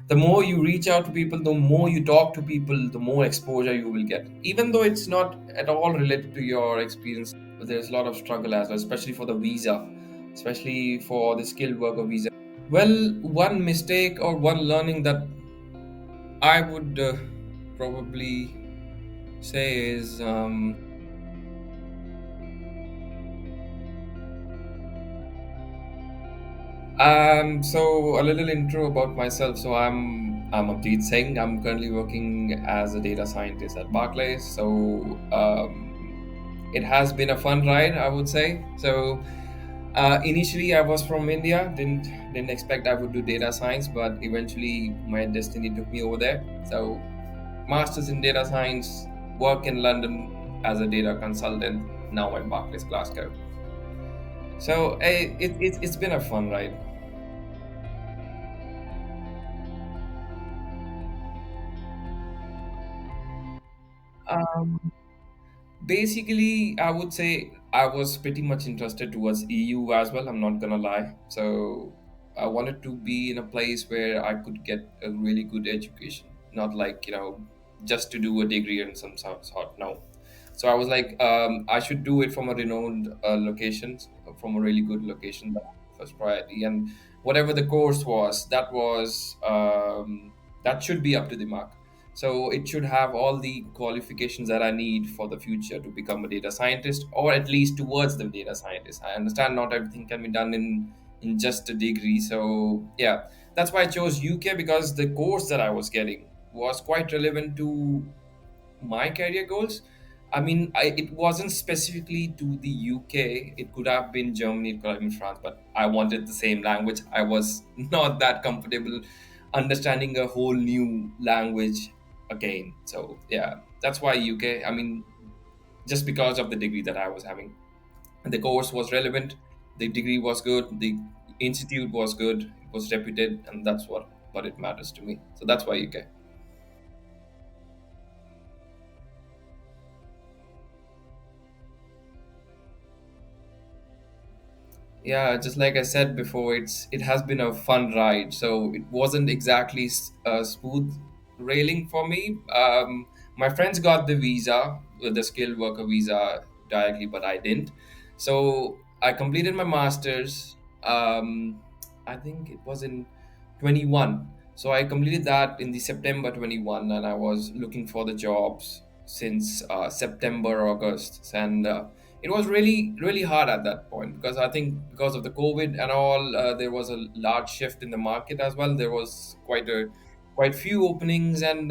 The more you reach out to people, the more you talk to people, the more exposure you will get. Even though it's not at all related to your experience, but there's a lot of struggle as well, especially for the visa, especially for the skilled worker visa. Well, one mistake or one learning that I would probably say is so a little intro about myself. So I'm Abjeet Singh. I'm currently working as a data scientist at Barclays. So it has been a fun ride, I would say. So initially, I was from India. Didn't expect I would do data science, but eventually my destiny took me over there. So masters in data science, work in London as a data consultant. Now at Barclays Glasgow. So it's been a fun ride. Um, Basically, I would say I was pretty much interested towards EU as well. I'm not gonna lie. So I wanted to be in a place where I could get a really good education, not like just to do a degree in some sort. No. So I was like, I should do it from a renowned location, from a really good location. That's first priority, and whatever the course was, that should be up to the mark. So it should have all the qualifications that I need for the future to become a data scientist, or at least towards the data scientist. I understand not everything can be done in just a degree. So yeah, that's why I chose UK, because the course that I was getting was quite relevant to my career goals. I mean, it wasn't specifically to the UK. It could have been Germany, it could have been France, but I wanted the same language. I was not that comfortable understanding a whole new language again. So yeah, that's why UK. I mean, just because of the degree that I was having, the course was relevant, the degree was good, the institute was good, it was reputed, and that's what it matters to me. So that's why UK. Yeah, just like I said before, it has been a fun ride. So it wasn't exactly a smooth railing for me. My friends got the visa, the skilled worker visa directly, but I didn't. So I completed my masters. I think it was in 21. So I completed that in the September 21, and I was looking for the jobs since September, August, and it was really hard at that point, because I think because of the COVID and all, there was a large shift in the market as well. There was quite few openings, and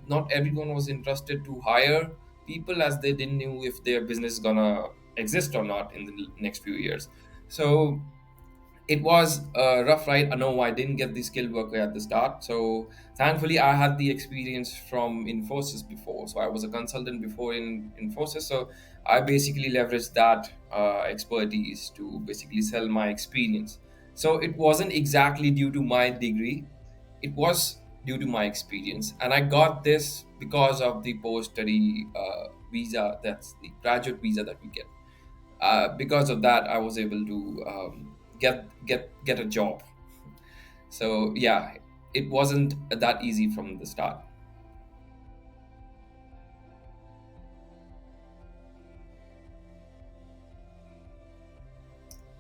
not everyone was interested to hire people, as they didn't know if their business is gonna exist or not in the next few years. So it was a rough ride. I know I didn't get the skilled worker at the start. So thankfully, I had the experience from Infosys before. So I was a consultant before in Infosys. So I basically leveraged that expertise to basically sell my experience. So it wasn't exactly due to my degree, it was due to my experience. And I got this because of the post study visa, that's the graduate visa that we get. Because of that, I was able to get a job. So yeah, it wasn't that easy from the start.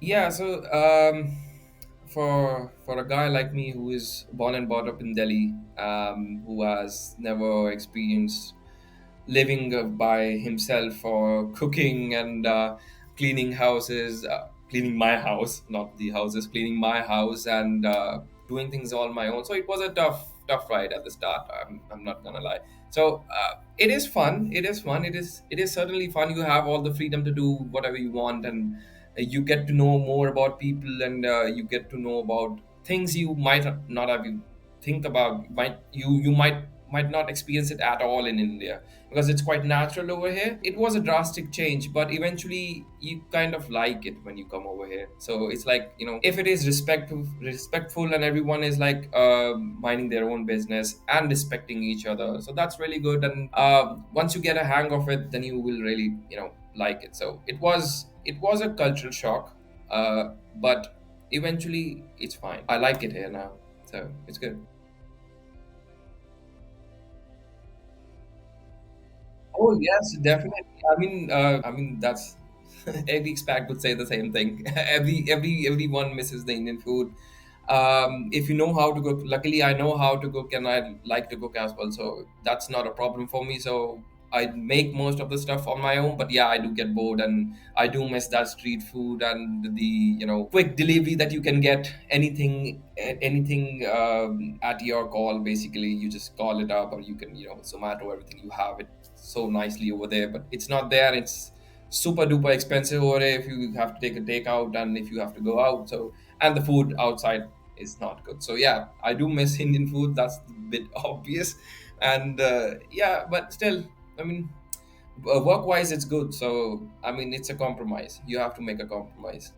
Yeah, so for a guy like me who is born and brought up in Delhi, who has never experienced living by himself or cooking and cleaning houses, cleaning my house, not the houses, cleaning my house and doing things on my own. So it was a tough ride at the start. I'm not gonna lie. So it is fun. It is fun. It is certainly fun. You have all the freedom to do whatever you want, and you get to know more about people, and you get to know about things you might not have you think about. You might not experience it at all in India, because it's quite natural over here. It was a drastic change, but eventually you kind of like it when you come over here. So it's like, if it is respectful, and everyone is like minding their own business and respecting each other, so that's really good. And once you get a hang of it, then you will really like it. So it was a cultural shock, but eventually it's fine. I like it here now, so it's good. Oh yes, definitely. I mean that's every expat would say the same thing. Everyone misses the Indian food. If you know how to cook, luckily I know how to cook and I like to cook as well, so that's not a problem for me. So I make most of the stuff on my own, but yeah, I do get bored and I do miss that street food and the quick delivery that you can get anything at your call. Basically, you just call it up, or you can Zomato everything. You have it so nicely over there, but it's not there. It's super duper expensive over there if you have to take a takeout and if you have to go out. So and the food outside is not good. So yeah, I do miss Indian food. That's a bit obvious, and yeah, but still, I mean, work wise, it's good. So I mean, it's a compromise. You have to make a compromise.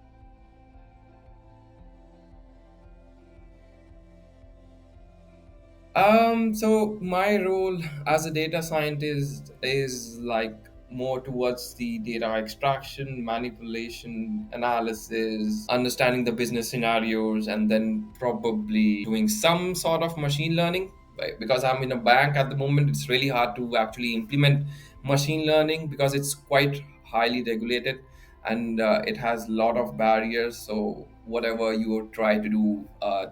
So my role as a data scientist is like more towards the data extraction, manipulation, analysis, understanding the business scenarios, and then probably doing some sort of machine learning. Right? Because I'm in a bank at the moment, it's really hard to actually implement machine learning because it's quite highly regulated and it has a lot of barriers. So whatever you try to do,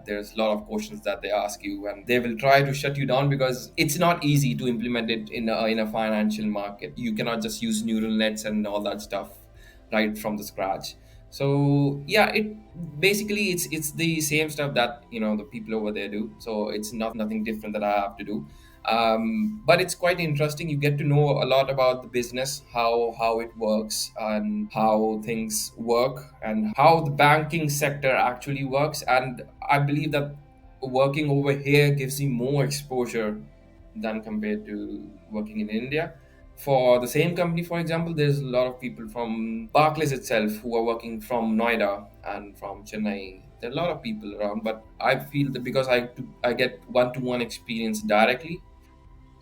there's a lot of questions that they ask you and they will try to shut you down because it's not easy to implement it in a financial market. You cannot just use neural nets and all that stuff right from the scratch. So yeah, it basically it's the same stuff that the people over there do. So it's not nothing different that I have to do. But it's quite interesting. You get to know a lot about the business, how it works, and how things work, and how the banking sector actually works. And I believe that working over here gives you more exposure than compared to working in India. For the same company, for example, there's a lot of people from Barclays itself who are working from Noida and from Chennai. There are a lot of people around, but I feel that because I get one-to-one experience directly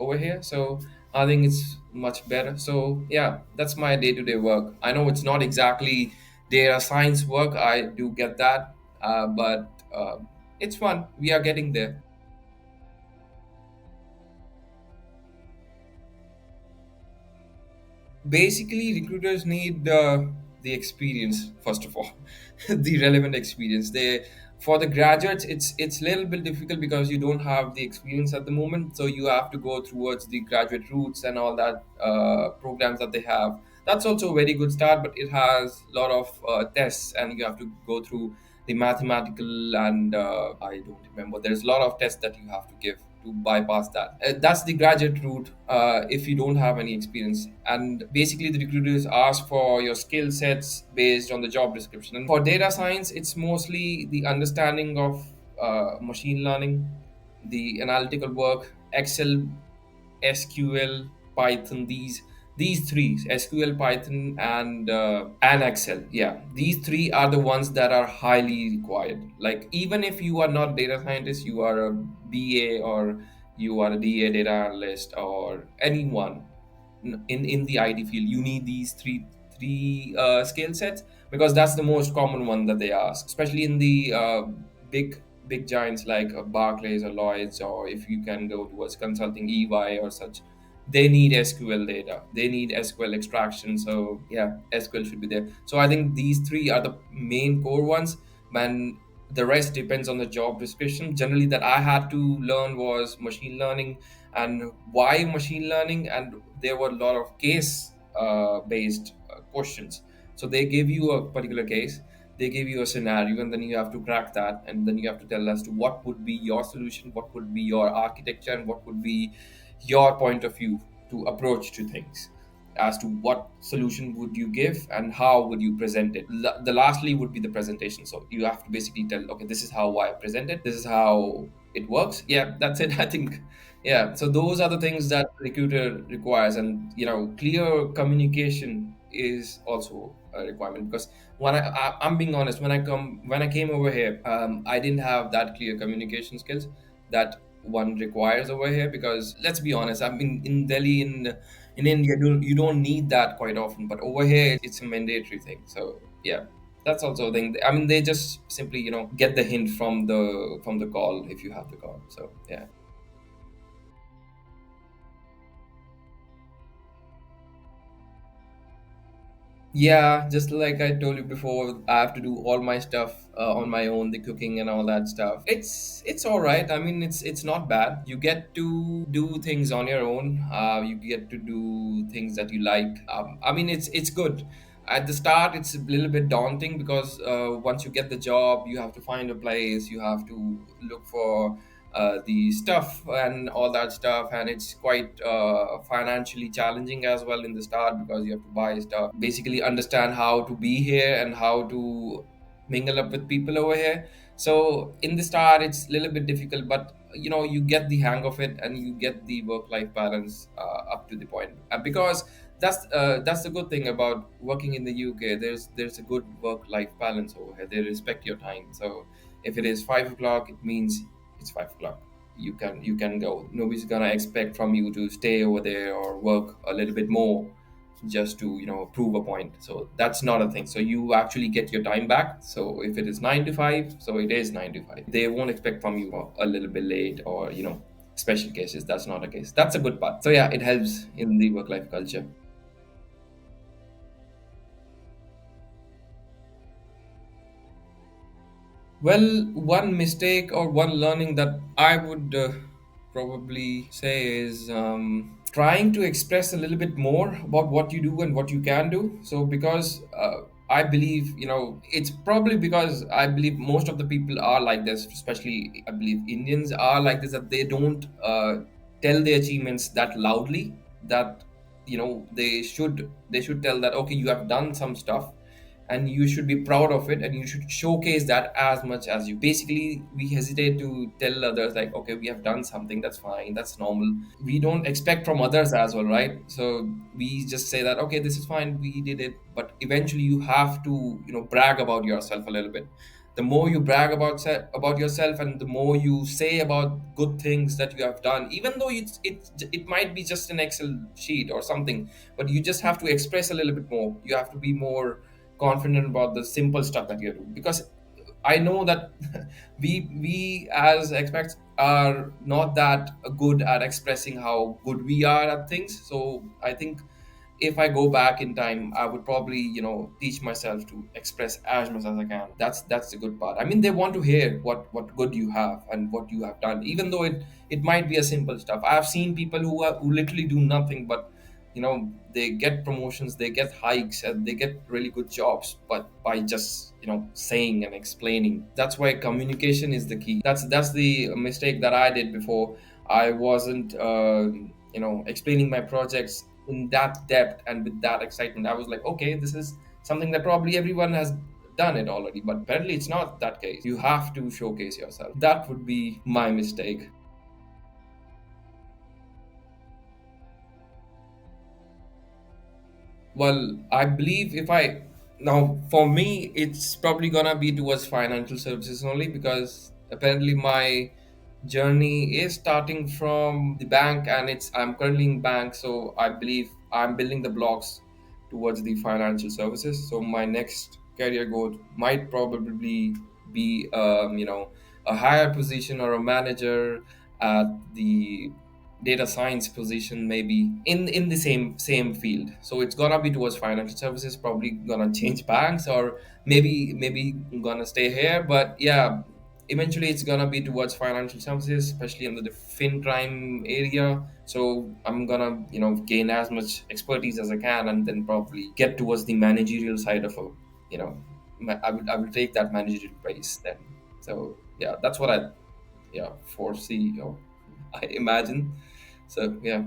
over here, so I think it's much better. So yeah, that's my day-to-day work. I know it's not exactly data science work. I do get that, but it's fun. We are getting there. Basically recruiters need the experience first of all, the relevant experience. They For the graduates, it's a little bit difficult because you don't have the experience at the moment, so you have to go towards the graduate routes and all that programs that they have. That's also a very good start, but it has a lot of tests and you have to go through the mathematical and I don't remember, there's a lot of tests that you have to give to bypass that. That's the graduate route if you don't have any experience. And basically, the recruiters ask for your skill sets based on the job description. And for data science, it's mostly the understanding of machine learning, the analytical work, Excel, SQL, Python. These three, SQL, Python, and Excel. Yeah, these three are the ones that are highly required. Like even if you are not data scientist, you are a BA or you are a DA, data analyst, or anyone in the IT field, you need these three skill sets because that's the most common one that they ask, especially in the big giants like Barclays or Lloyd's, or if you can go towards consulting, EY or such. They need SQL data. They need SQL extraction. So yeah, SQL should be there. So I think these three are the main core ones. Man, the rest depends on the job description. Generally, that I had to learn was machine learning. And why machine learning? And there were a lot of case based questions. So they give you a particular case, they give you a scenario, and then you have to crack that, and then you have to tell as to what would be your solution, what would be your architecture, and what would be your point of view to approach to things, as to what solution would you give and how would you present it. The lastly would be the presentation. So you have to basically tell, okay, this is how I present it, this is how it works. Yeah, that's it. I think, yeah, so those are the things that recruiter requires. And clear communication is also a requirement, because I'm being honest, when I came over here, I didn't have that clear communication skills that one requires over here. Because let's be honest, I've been in Delhi, in India, you don't need that quite often, but over here it's a mandatory thing. So yeah, that's also a thing. I mean, they just simply get the hint from the call if you have the call. So yeah. So, yeah. Yeah, just like I told you before, I have to do all my stuff on my own, the cooking and all that stuff. It's all right. I mean, it's not bad. You get to do things on your own. You get to do things that you like. I mean, it's good. At the start, it's a little bit daunting because once you get the job, you have to find a place. You have to look for the stuff and all that stuff, and it's quite financially challenging as well in the start because you have to buy stuff, basically understand how to be here and how to mingle up with people over here. So in the start it's a little bit difficult, but you get the hang of it and you get the work life balance up to the point. Because that's the good thing about working in the UK. There's a good work life balance over here. They respect your time. So if it is 5 o'clock, it means it's 5 o'clock. You can go. Nobody's gonna expect from you to stay over there or work a little bit more just to prove a point. So that's not a thing. So you actually get your time back. So if it is 9 to 5, so it is 9 to 5. They won't expect from you a little bit late or special cases. That's not a case. That's a good part. So yeah, it helps in the work life culture. Well, one mistake or one learning that I would probably say is trying to express a little bit more about what you do and what you can do. So, because I believe, it's probably because I believe most of the people are like this, especially I believe Indians are like this, that they don't tell their achievements that loudly, that, they should tell that, okay, you have done some stuff and you should be proud of it and you should showcase that as much as you basically. We hesitate to tell others like, okay, we have done something, that's fine, that's normal. We don't expect from others as well, right? So we just say that, okay, this is fine, we did it. But eventually you have to brag about yourself a little bit. The more you brag about yourself and the more you say about good things that you have done, even though it might be just an Excel sheet or something, but you just have to express a little bit more. You have to be more confident about the simple stuff that you do. Because I know that we as expats are not that good at expressing how good we are at things. So I think if I go back in time, I would probably, teach myself to express as much as I can. That's the good part. I mean, they want to hear what good you have and what you have done, even though it might be a simple stuff. I've seen people who literally do nothing, but they get promotions, they get hikes, and they get really good jobs, but by just saying and explaining. That's why communication is the key. That's the mistake that I did before. I wasn't explaining my projects in that depth and with that excitement. I was like, okay, this is something that probably everyone has done it already, but apparently it's not that case. You have to showcase yourself. That would be my mistake. Well, I believe if I now for me, it's probably gonna be towards financial services only, because apparently my journey is starting from the bank and I'm currently in bank. So I believe I'm building the blocks towards the financial services. So my next career goal might probably be a higher position or a manager at the data science position, maybe in the same field. So it's gonna be towards financial services, probably gonna change banks, or maybe gonna stay here. But yeah, eventually it's gonna be towards financial services, especially in the fin crime area. So I'm gonna gain as much expertise as I can, and then probably get towards the managerial side of a you know I will take that managerial place then. So yeah, that's what I foresee, or I imagine. So yeah,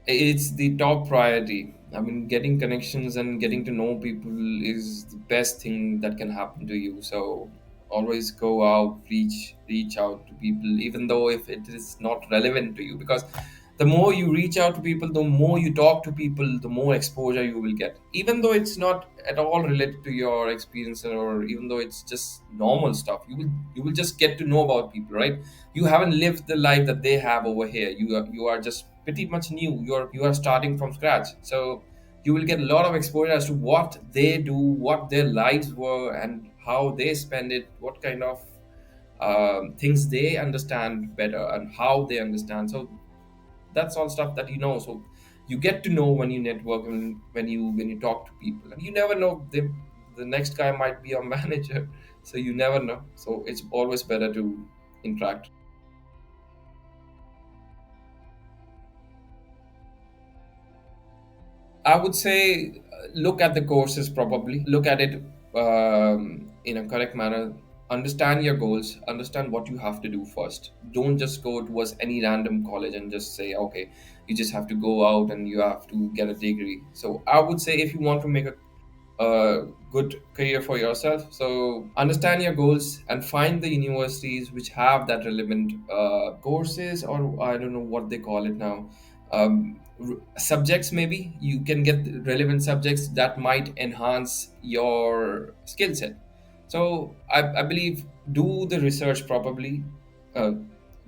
it's the top priority. I mean, getting connections and getting to know people is the best thing that can happen to you. So always go out, reach out to people, even though if it is not relevant to you, because the more you reach out to people, the more you talk to people, the more exposure you will get. Even though it's not at all related to your experience, or even though it's just normal stuff, you will just get to know about people, right? You haven't lived the life that they have over here. You are just pretty much new. You are starting from scratch. So you will get a lot of exposure as to what they do, what their lives were, and how they spend it, what kind of things they understand better and how they understand. So That's all stuff that you know. So you get to know when you network and when you talk to people, and you never know, the next guy might be your manager, so you never know. So it's always better to interact. I would say look at the courses probably. Look at it in a correct manner. Understand your goals. Understand what you have to do first. Don't just go towards any random college and just say, okay, you just have to go out and you have to get a degree. So I would say if you want to make a good career for yourself, so understand your goals and find the universities which have that relevant courses, or I don't know what they call it now, subjects. Maybe you can get relevant subjects that might enhance your skill set. So I believe do the research properly, uh,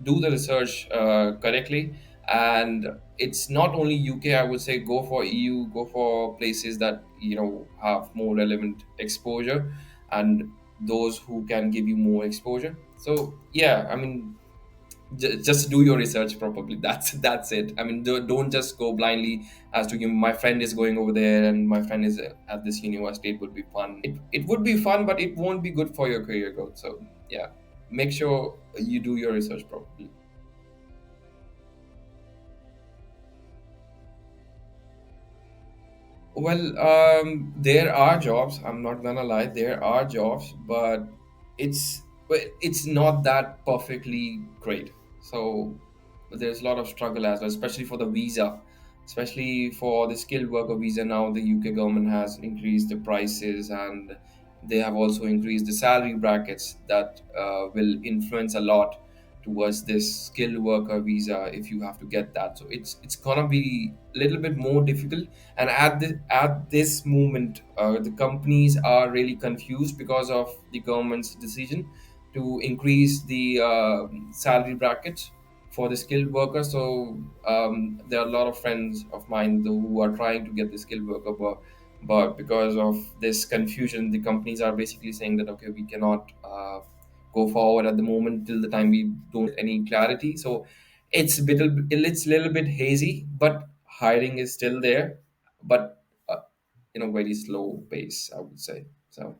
do the research correctly, and it's not only UK. I would say go for EU, go for places that have more relevant exposure, and those who can give you more exposure. So yeah, I mean, just do your research properly. That's it. I mean, don't just go blindly as to my friend is going over there and my friend is at this university. It would be fun. It would be fun, but it won't be good for your career growth. So yeah, make sure you do your research properly. Well, there are jobs. I'm not gonna lie, there are jobs, but it's not that perfectly great. So there's a lot of struggle as well, especially for the visa, especially for the skilled worker visa. Now the UK government has increased the prices, and they have also increased the salary brackets that will influence a lot towards this skilled worker visa if you have to get that. So it's gonna be a little bit more difficult, and at this moment the companies are really confused because of the government's decision to increase the salary bracket for the skilled worker. So there are a lot of friends of mine who are trying to get the skilled worker, but because of this confusion, the companies are basically saying that okay, we cannot go forward at the moment till the time we don't get any clarity. So it's a little bit hazy, but hiring is still there, but in a very slow pace, I would say. So